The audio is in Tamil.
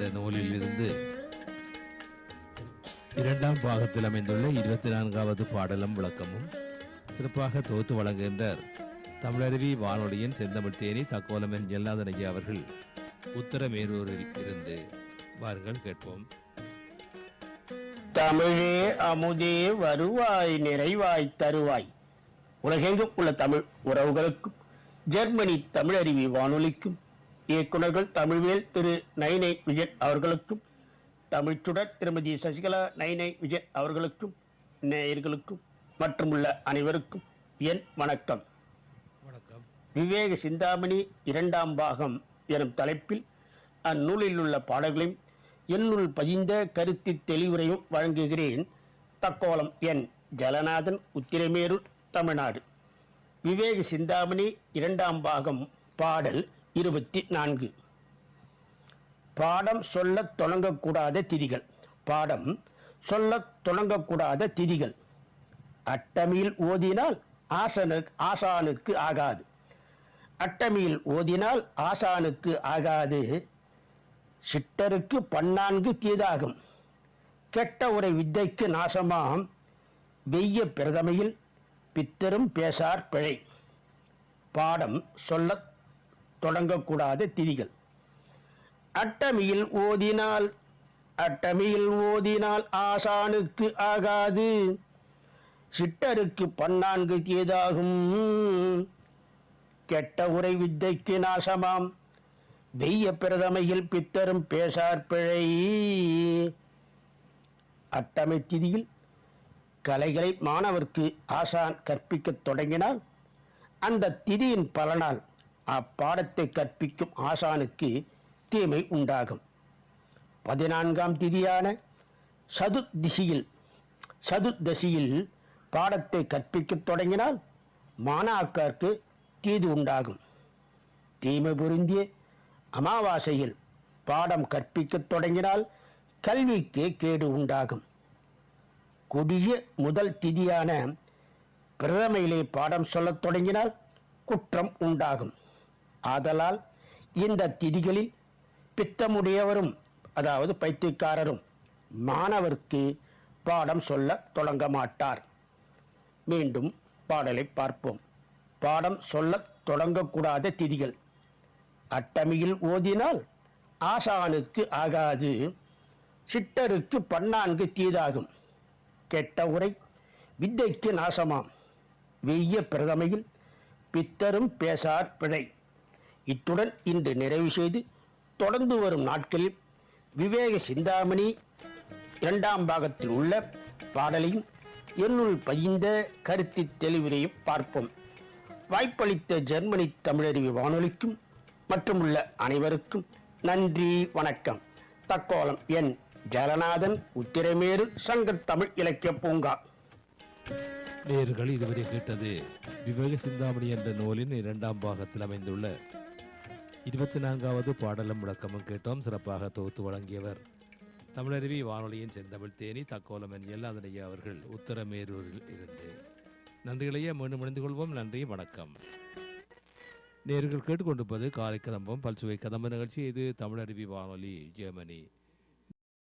என்ற நூலில் இருந்து இரண்டாம் பாகத்தில் அமைந்துள்ள 24வது பாடலும் விளக்கமும் சிறப்பாக தொகுத்து வழங்குகின்றார் தமிழருவி வானொலியின் செந்தமிழ் தேனி தக்கோலமன் ஜெல்லாதனையா அவர்கள் உத்தரமேரூரில் இருந்து. வாருங்கள் கேட்போம். தமிழே அமுதே வருவாய் நிறைவாய் தருவாய். உலகெங்கும் உள்ள தமிழ் உறவுகளுக்கும் ஜெர்மனி தமிழருவி வானொலிக்கும் இயக்குநர்கள் தமிழ்வேல் திரு நைனை விஜயன் அவர்களுக்கும் தமிழ்ச்சுடர் திருமதி சசிகலா நைனை விஜயன் அவர்களுக்கும் நேயர்களுக்கும் மற்றும் உள்ள அனைவருக்கும் என் வணக்கம். வணக்கம். விவேக சிந்தாமணி இரண்டாம் பாகம் எனும் தலைப்பில் அந்நூலில் உள்ள பாடல்களையும் என்னுள் பதிந்த கருத்து தெளிவுரையும் வழங்குகிறேன். தக்கோலம் என் ஜலநாதன், உத்திரமேரூர், தமிழ்நாடு. விவேக சிந்தாமணி இரண்டாம் பாகம் பாடல் 24. பாடம் சொல்லத் தொடங்கக்கூடாத திதிகள். பாடம் சொல்லத் தொடங்கக்கூடாத திதிகள். அட்டமியில் ஓதினால் ஆசானுக்கு ஆகாது. அட்டமியில் ஓதினால் ஆசானுக்கு ஆகாது. சிட்டருக்கு 14 தீதாகும். கெட்ட உரை வித்தைக்கு நாசமாம். வெய்ய பிரதமையில் பித்தரும் பேசார் பிழை. பாடம் சொல்ல தொடங்கக்கூடாத திதிகள். அட்டமியில் ஓதினால் ஆசானுக்கு ஆகாது. சிட்டருக்கு 14 தீதாகும். கெட்ட உரை வித்தைக்கு நாசமாம். வெய்ய பிரதமையில் பித்தரும் பேசார் பிழை. அட்டமை திதியில் கலைகளை மாணவர்க்கு ஆசான் கற்பிக்கத் தொடங்கினால் அந்த திதியின் பலனால் அப்பாடத்தை கற்பிக்கும் ஆசானுக்கு தீமை உண்டாகும். 14ஆம் திதியான சதுர்தசியில் பாடத்தை கற்பிக்கத் தொடங்கினால் மாணாக்கருக்கு தீது உண்டாகும். தீமை பொருந்திய அமாவாசையில் பாடம் கற்பிக்கத் தொடங்கினால் கல்விக்கு கேடு உண்டாகும். கொடிய முதல் திதியான பிரதமையிலே பாடம் சொல்லத் தொடங்கினால் குற்றம் உண்டாகும். ஆதலால் இந்த திதிகளில் பித்தமுடையவரும், அதாவது பைத்தியக்காரரும், மாணவர்க்கு பாடம் சொல்ல தொடங்க மாட்டார். மீண்டும் பாடலை பார்ப்போம். பாடம் சொல்ல தொடங்கக்கூடாத திதிகள். அட்டமியில் ஓதினால் ஆசானுக்கு ஆகாது. சிட்டருக்கு 14 தீதாகும். கெட்ட உரை வித்தைக்கு நாசமாம். வெய்ய பிரதமையில் பித்தரும் பேசார் பிழை. இத்துடன் இன்று நிறைவு செய்து தொடர்ந்து வரும் நாட்களில் விவேக சிந்தாமணி இரண்டாம் பாகத்தில் உள்ள பாடலையும் என்னுள் பதிந்த கருத்து தெளிவுரையும் பார்ப்போம். வாய்ப்பளித்த ஜெர்மனி தமிழருவி வானொலிக்கும் மற்றும் உள்ள அனைவருக்கும் நன்றி, வணக்கம். தக்கோலம் என் ஜலநாதன், உத்திரமேரு, சங்க தமிழ் இலக்கிய பூங்கா. நேயர்கள் இதுவரை கேட்டது விவேக சிந்தாமணி என்ற நூலின் இரண்டாம் பாகத்தில் அமைந்துள்ள 24வது பாடலும் விளக்கமும் கேட்டோம். சிறப்பாக தொகுத்து வழங்கியவர் தமிழருவி வானொலியின் செந்தமிழ் தேனி தக்கோலமன் எல்லாதனையா அவர்கள் உத்தரமேரூரில் இருந்து. நன்றிகளையே மீண்டும் இணைந்து கொள்வோம். நன்றி, வணக்கம். நேயர்கள் கேட்டுக்கொண்டிருப்பது காலை கதம்பம் பல்சுவை கதம்ப நிகழ்ச்சி. இது தமிழருவி வானொலி, ஜெர்மனி.